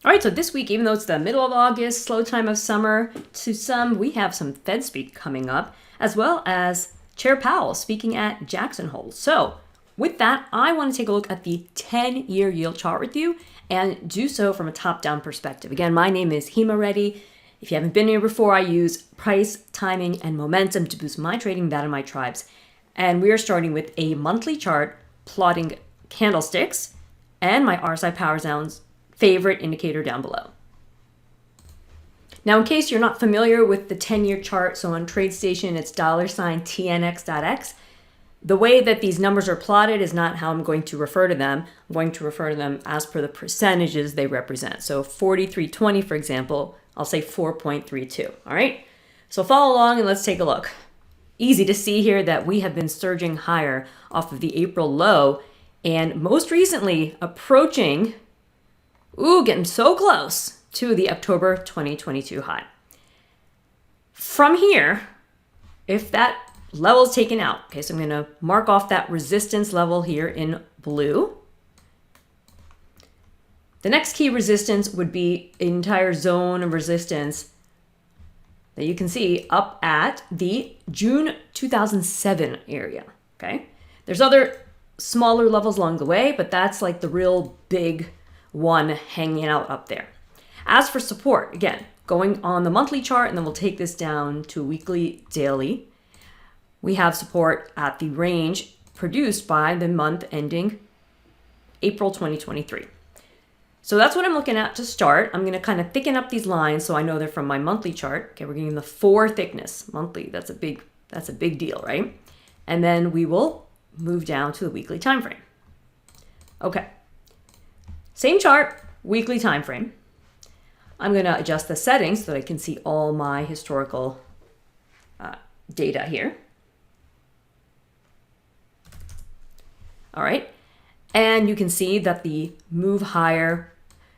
All right, so this week, even though it's the middle of August, slow time of summer, to some, we have some Fed speak coming up, as well as Chair Powell speaking at Jackson Hole. So with that, I want to take a look at the 10-year yield chart with you and do so from a top-down perspective. Again, my name is Hema Reddy. If you haven't been here before, I use price, timing, and momentum to boost my trading, that of my tribes. And we are starting with a monthly chart plotting candlesticks and my RSI power zones favorite indicator down below. Now, in case you're not familiar with the 10-year chart, so on TradeStation, it's $TNX.X. The way that these numbers are plotted is not how I'm going to refer to them. I'm going to refer to them as per the percentages they represent. So 43.20, for example, I'll say 4.32. All right. So follow along and let's take a look. Easy to see here that we have been surging higher off of the April low and most recently approaching, getting so close to the October 2022 high. From here, if that level is taken out, okay, so I'm going to mark off that resistance level here in blue. The next key resistance would be an entire zone of resistance that you can see up at the June 2007 area, okay? There's other smaller levels along the way, but that's like the real big one hanging out up there. As for support, again, going on the monthly chart, and then we'll take this down to weekly, daily. We have support at the range produced by the month ending April 2023. So that's what I'm looking at to start. I'm going to kind of thicken up these lines so I know they're from my monthly chart. Okay, we're getting the 4 thickness monthly. That's a big deal, right? And then we will move down to the weekly time frame. Okay. Same chart, weekly time frame. I'm going to adjust the settings so that I can see all my historical data here. All right. And you can see that the move higher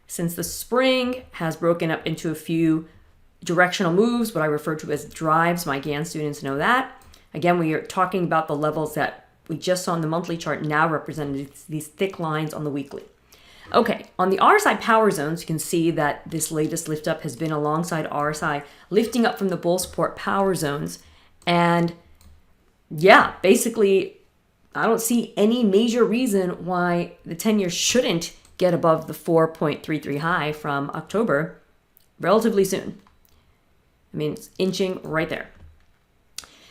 since the spring has broken up into a few directional moves, what I refer to as drives. My GAN students know that. Again, we are talking about the levels that we just saw on the monthly chart now represented these thick lines on the weekly. Okay, on the RSI power zones, you can see that this latest lift up has been alongside RSI lifting up from the bull support power zones. And yeah, basically, I don't see any major reason why the 10-year shouldn't get above the 4.33 high from October relatively soon. I mean, it's inching right there.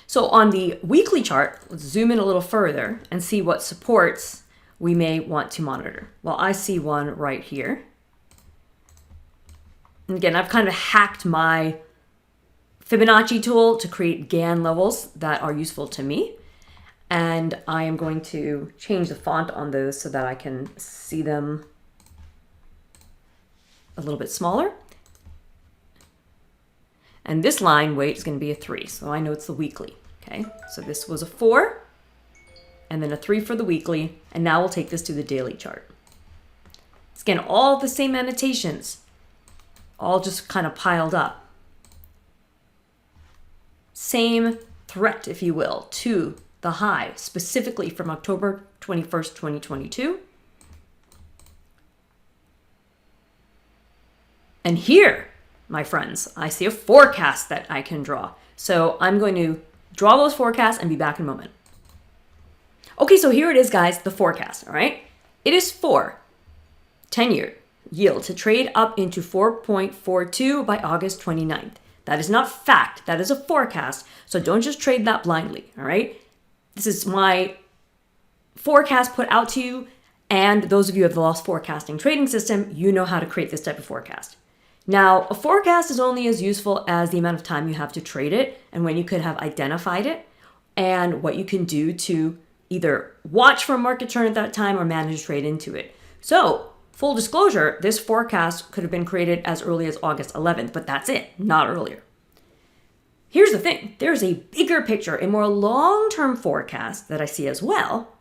So on the weekly chart, let's zoom in a little further and see what supports we may want to monitor. Well, I see one right here. And again, I've kind of hacked my Fibonacci tool to create GAN levels that are useful to me. And I am going to change the font on those so that I can see them a little bit smaller. And this line weight is going to be a 3, so I know it's the weekly. Okay, so this was a 4, and then a 3 for the weekly, and now we'll take this to the daily chart. It's again all the same annotations, all just kind of piled up. Same threat, if you will, to the high, specifically from October 21st, 2022. And here, my friends, I see a forecast that I can draw. So I'm going to draw those forecasts and be back in a moment. Okay, so here it is, guys, the forecast, all right? It is for 10-year yield to trade up into 4.42 by August 29th. That is not fact. That is a forecast. So don't just trade that blindly, all right? This is my forecast put out to you, and those of you who have the lost forecasting trading system, you know how to create this type of forecast. Now, a forecast is only as useful as the amount of time you have to trade it and when you could have identified it and what you can do to either watch for a market turn at that time or manage trade into it. So, full disclosure, this forecast could have been created as early as August 11th, but that's it, not earlier. Here's the thing. There's a bigger picture, a more long-term forecast that I see as well,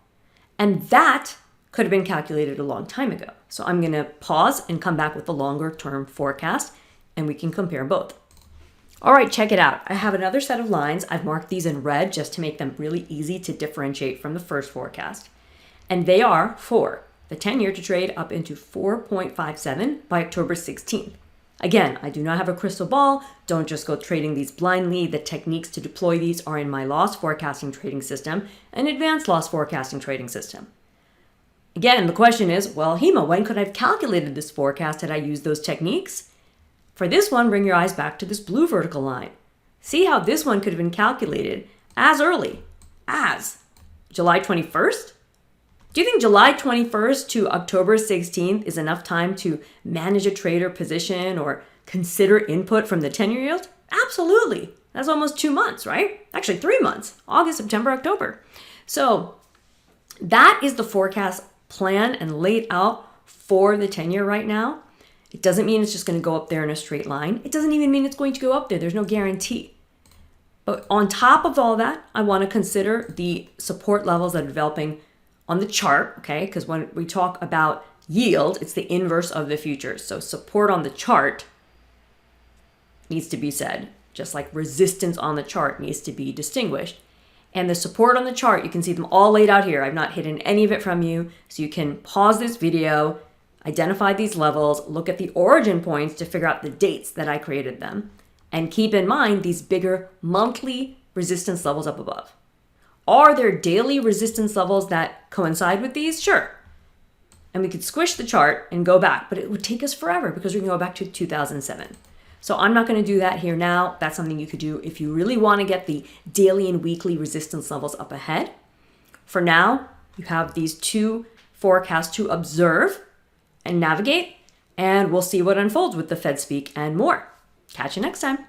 and that could have been calculated a long time ago. So I'm going to pause and come back with the longer-term forecast, and we can compare both. All right, check it out. I have another set of lines. I've marked these in red just to make them really easy to differentiate from the first forecast. And they are for the 10-year to trade up into 4.57 by October 16th. Again, I do not have a crystal ball. Don't just go trading these blindly. The techniques to deploy these are in my loss forecasting trading system and advanced loss forecasting trading system. Again, the question is, well, Hema, when could I have calculated this forecast had I used those techniques? For this one, bring your eyes back to this blue vertical line. See how this one could have been calculated as early as July 21st? Do you think July 21st to October 16th is enough time to manage a trader position or consider input from the 10-year yield? Absolutely. That's almost 2 months, right? Actually, 3 months, August, September, October. So that is the forecast plan and laid out for the 10-year right now. It doesn't mean it's just going to go up there in a straight line. It doesn't even mean it's going to go up there. There's no guarantee. But on top of all that, I want to consider the support levels that are developing on the chart, okay? Because when we talk about yield, it's the inverse of the futures. So support on the chart needs to be said, just like resistance on the chart needs to be distinguished. And the support on the chart, you can see them all laid out here. I've not hidden any of it from you. So you can pause this video, identify these levels, look at the origin points to figure out the dates that I created them. And keep in mind these bigger monthly resistance levels up above. Are there daily resistance levels that coincide with these? Sure. And we could squish the chart and go back, but it would take us forever because we can go back to 2007. So I'm not going to do that here now. That's something you could do if you really want to get the daily and weekly resistance levels up ahead. For now, you have these two forecasts to observe and navigate, and we'll see what unfolds with the Fed speak and more. Catch you next time.